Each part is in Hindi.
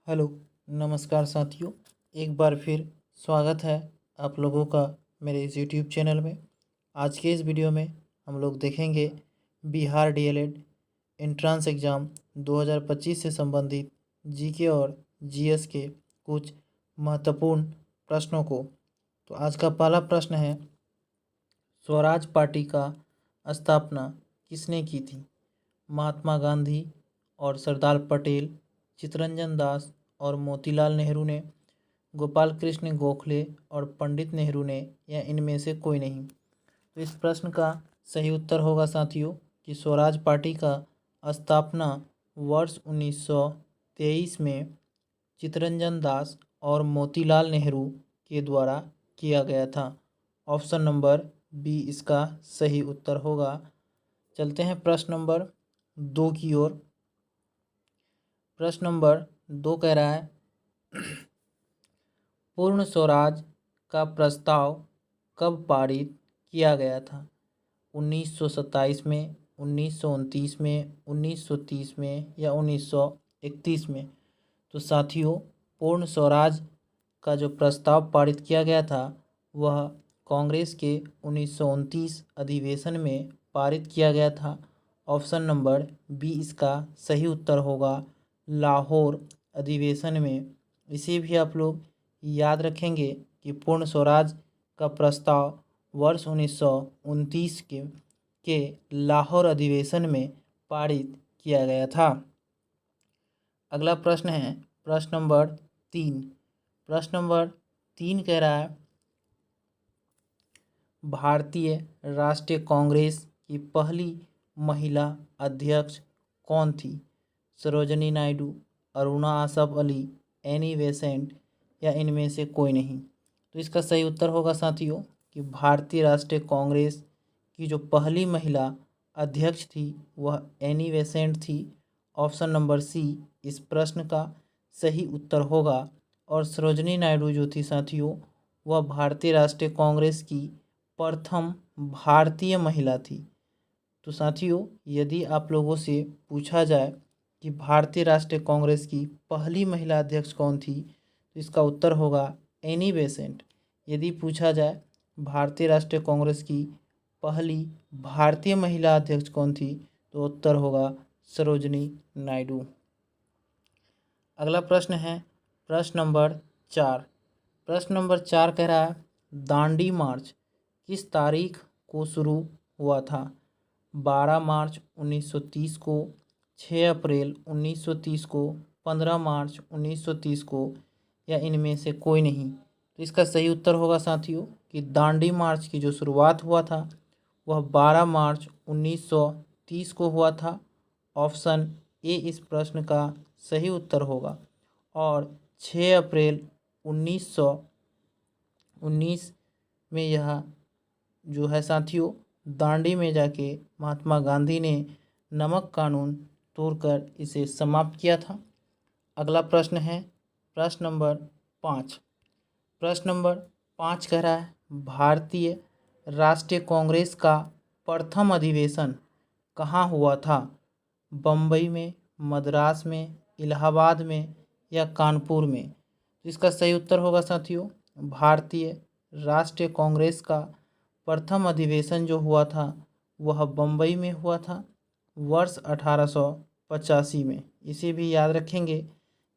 हेलो, नमस्कार साथियों। एक बार फिर स्वागत है आप लोगों का मेरे इस यूट्यूब चैनल में। आज के इस वीडियो में हम लोग देखेंगे बिहार डीएलएड एंट्रेंस एग्ज़ाम 2025 से संबंधित जीके और जीएस के कुछ महत्वपूर्ण प्रश्नों को। तो आज का पहला प्रश्न है, स्वराज पार्टी का स्थापना किसने की थी? महात्मा गांधी और सरदार पटेल, चित्तरंजन दास और मोतीलाल नेहरू ने, गोपाल कृष्ण गोखले और पंडित नेहरू ने, या इनमें से कोई नहीं? तो इस प्रश्न का सही उत्तर होगा साथियों कि स्वराज पार्टी का स्थापना वर्ष 1923 में चित्तरंजन दास और मोतीलाल नेहरू के द्वारा किया गया था। ऑप्शन नंबर बी इसका सही उत्तर होगा। चलते हैं प्रश्न नंबर 2 की ओर। प्रश्न नंबर 2 कह रहा है, पूर्ण स्वराज का प्रस्ताव कब पारित किया गया था? 1927 में, 1929 में, 1930 में, या 1931 में? तो साथियों, पूर्ण स्वराज का जो प्रस्ताव पारित किया गया था वह कांग्रेस के 1929 अधिवेशन में पारित किया गया था। ऑप्शन नंबर बी इसका सही उत्तर होगा, लाहौर अधिवेशन में। इसे भी आप लोग याद रखेंगे कि पूर्ण स्वराज का प्रस्ताव वर्ष 1929 के लाहौर अधिवेशन में पारित किया गया था। अगला प्रश्न है प्रश्न नंबर 3। प्रश्न नंबर 3 कह रहा है, भारतीय राष्ट्रीय कांग्रेस की पहली महिला अध्यक्ष कौन थी? सरोजिनी नायडू, अरुणा आसफ अली, एनी बेसेंट, या इनमें से कोई नहीं? तो इसका सही उत्तर होगा साथियों कि भारतीय राष्ट्रीय कांग्रेस की जो पहली महिला अध्यक्ष थी वह एनी बेसेंट थी। ऑप्शन नंबर सी इस प्रश्न का सही उत्तर होगा। और सरोजिनी नायडू जो थी साथियों, वह भारतीय राष्ट्रीय कांग्रेस की प्रथम भारतीय महिला थी। तो साथियों, यदि आप लोगों से पूछा जाए कि भारतीय राष्ट्रीय कांग्रेस की पहली महिला अध्यक्ष कौन थी, तो इसका उत्तर होगा एनी बेसेंट। यदि पूछा जाए भारतीय राष्ट्रीय कांग्रेस की पहली भारतीय महिला अध्यक्ष कौन थी, तो उत्तर होगा सरोजिनी नायडू। अगला प्रश्न है प्रश्न नंबर 4। प्रश्न नंबर 4 कह रहा है, दांडी मार्च किस तारीख को शुरू हुआ था? 12 मार्च 1930 को, 6 अप्रैल 1930 को, 15 मार्च 1930 को, या इनमें से कोई नहीं? तो इसका सही उत्तर होगा साथियों कि दांडी मार्च की जो शुरुआत हुआ था वह 12 मार्च 1930 को हुआ था। ऑप्शन ए इस प्रश्न का सही उत्तर होगा। और 6 अप्रैल 1919 में यह जो है साथियों दांडी में जाके महात्मा गांधी ने नमक कानून तोड़कर इसे समाप्त किया था। अगला प्रश्न है प्रश्न नंबर 5। प्रश्न नंबर 5 कह रहा है, भारतीय राष्ट्रीय कांग्रेस का प्रथम अधिवेशन कहाँ हुआ था? बम्बई में, मद्रास में, इलाहाबाद में, या कानपुर में? तो इसका सही उत्तर होगा साथियों, भारतीय राष्ट्रीय कांग्रेस का प्रथम अधिवेशन जो हुआ था वह बम्बई में हुआ था वर्ष 1885 में। इसे भी याद रखेंगे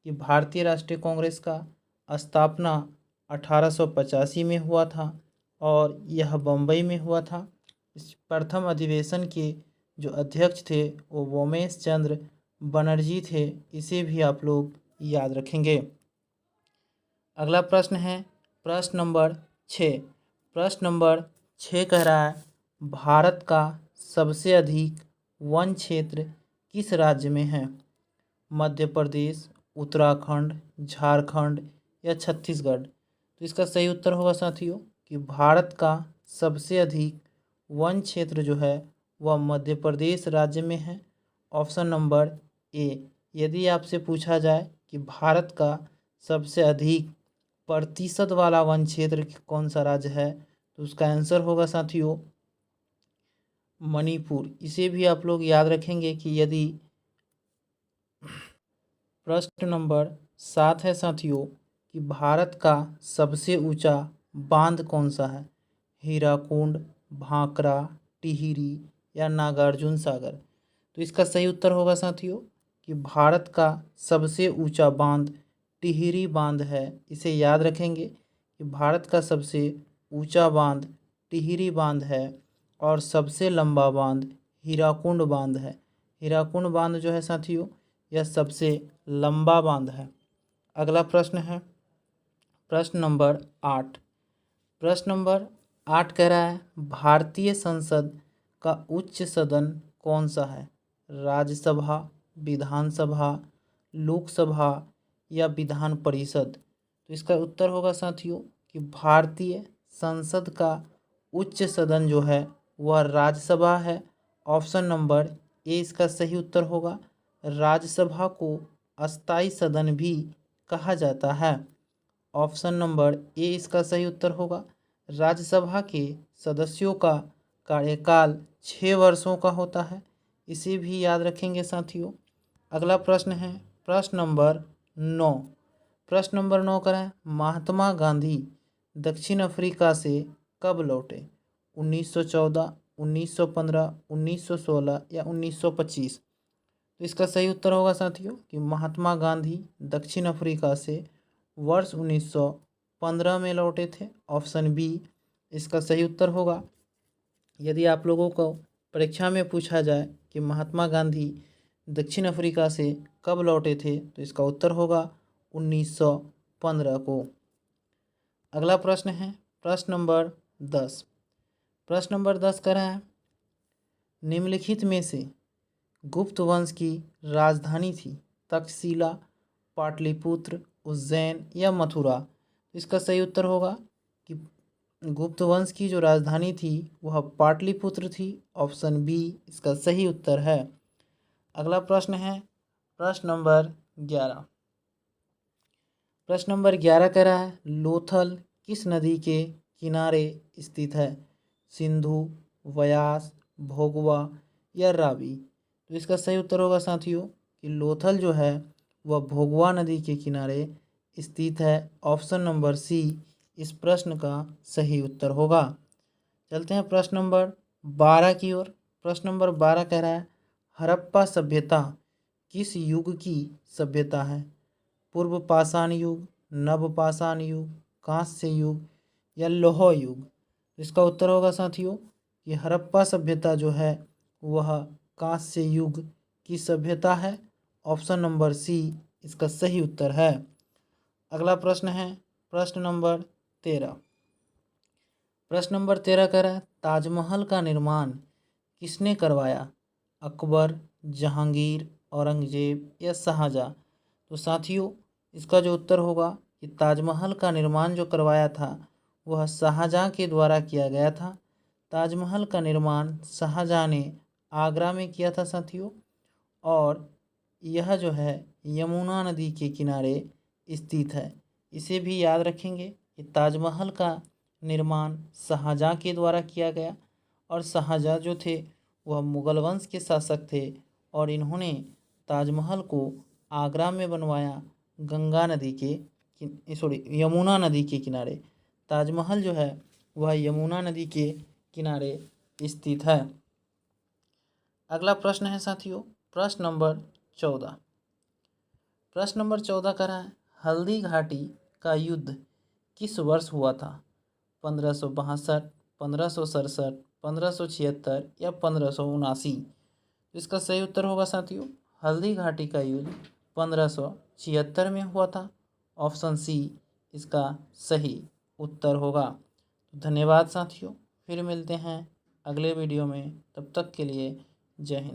कि भारतीय राष्ट्रीय कांग्रेस का स्थापना 1885 में हुआ था और यह बम्बई में हुआ था। इस प्रथम अधिवेशन के जो अध्यक्ष थे वो वोमेश चंद्र बनर्जी थे। इसे भी आप लोग याद रखेंगे। अगला प्रश्न है प्रश्न नंबर 6। प्रश्न नंबर 6 कह रहा है, भारत का सबसे अधिक वन क्षेत्र किस राज्य में है? मध्य प्रदेश, उत्तराखंड, झारखंड, या छत्तीसगढ़? तो इसका सही उत्तर होगा साथियों कि भारत का सबसे अधिक वन क्षेत्र जो है वह मध्य प्रदेश राज्य में है। Option number A. यदि आपसे पूछा जाए कि भारत का सबसे अधिक प्रतिशत वाला वन क्षेत्र कौन सा राज्य है, तो उसका आंसर होगा साथियों मणिपुर। इसे भी आप लोग याद रखेंगे कि यदि प्रश्न नंबर 7 है साथियों कि भारत का सबसे ऊंचा बांध कौन सा है? हीराकुंड, भाखड़ा, टिहरी या नागार्जुन सागर। तो इसका सही उत्तर होगा साथियों कि भारत का सबसे ऊंचा बांध टिहरी बांध है। इसे याद रखेंगे कि भारत का सबसे ऊंचा बांध टिहरी बांध है और सबसे लंबा बांध हीराकुंड बांध है। हीराकुंड बांध जो है साथियों यह सबसे लंबा बांध है। अगला प्रश्न है प्रश्न नंबर 8। प्रश्न नंबर 8 कह रहा है भारतीय संसद का उच्च सदन कौन सा है? राज्यसभा, विधानसभा, लोकसभा या विधान परिषद। तो इसका उत्तर होगा साथियों कि भारतीय संसद का उच्च सदन जो है वह राज्यसभा है। ऑप्शन नंबर ए इसका सही उत्तर होगा। राज्यसभा को अस्थायी सदन भी कहा जाता है। ऑप्शन नंबर ए इसका सही उत्तर होगा। राज्यसभा के सदस्यों का कार्यकाल 6 वर्षों का होता है। इसे भी याद रखेंगे साथियों। अगला प्रश्न है प्रश्न नंबर 9। प्रश्न नंबर 9 का है महात्मा गांधी दक्षिण अफ्रीका से कब लौटे? 1914, 1915, 1916 या 1925। तो इसका सही उत्तर होगा साथियों कि महात्मा गांधी दक्षिण अफ्रीका से वर्ष 1915 में लौटे थे। ऑप्शन बी इसका सही उत्तर होगा। यदि आप लोगों को परीक्षा में पूछा जाए कि महात्मा गांधी दक्षिण अफ्रीका से कब लौटे थे तो इसका उत्तर होगा 1915 को। अगला प्रश्न है प्रश्न नंबर 10। प्रश्न नंबर 10 कह रहा है निम्नलिखित में से गुप्त वंश की राजधानी थी तक्षशिला, पाटलिपुत्र, उज्जैन या मथुरा। इसका सही उत्तर होगा कि गुप्त वंश की जो राजधानी थी वह पाटलिपुत्र थी। ऑप्शन बी इसका सही उत्तर है। अगला प्रश्न है प्रश्न नंबर 11। प्रश्न नंबर 11 कह रहा है लोथल किस नदी के किनारे स्थित है? सिंधु, व्यास, भोगवा या रावी। तो इसका सही उत्तर होगा साथियों कि लोथल जो है वह भोगवा नदी के किनारे स्थित है। ऑप्शन नंबर सी इस प्रश्न का सही उत्तर होगा। चलते हैं प्रश्न नंबर 12 की ओर। प्रश्न नंबर 12 कह रहा है हड़प्पा सभ्यता किस युग की सभ्यता है? पूर्व पाषाण युग, नव पाषाण युग, कांस्य युग या लौह युग। इसका उत्तर होगा साथियों कि हड़प्पा सभ्यता जो है वह कांस्य युग की सभ्यता है। ऑप्शन नंबर सी इसका सही उत्तर है। अगला प्रश्न है प्रश्न नंबर 13। प्रश्न नंबर 13 कह रहा है ताजमहल का निर्माण किसने करवाया? अकबर, जहांगीर, औरंगजेब या शाहजहाँ। तो साथियों इसका जो उत्तर होगा कि ताजमहल का निर्माण जो करवाया था वह शाहजहाँ के द्वारा किया गया था। ताजमहल का निर्माण शाहजहाँ ने आगरा में किया था साथियों और यह जो है यमुना नदी के किनारे स्थित है। इसे भी याद रखेंगे कि ताजमहल का निर्माण शाहजहाँ के द्वारा किया गया और शाहजहाँ जो थे वह मुगल वंश के शासक थे और इन्होंने ताजमहल को आगरा में बनवाया गंगा नदी के यमुना नदी के किनारे। ताजमहल जो है वह यमुना नदी के किनारे स्थित है। अगला प्रश्न है साथियों प्रश्न नंबर 14। प्रश्न नंबर 14 का रहा है हल्दी घाटी का युद्ध किस वर्ष हुआ था? 1562, 1567, 1576 या 1579। इसका सही उत्तर होगा साथियों हल्दी घाटी का युद्ध 1576 में हुआ था। ऑप्शन सी इसका सही उत्तर होगा। धन्यवाद साथियों, फिर मिलते हैं अगले वीडियो में। तब तक के लिए जय हिंद।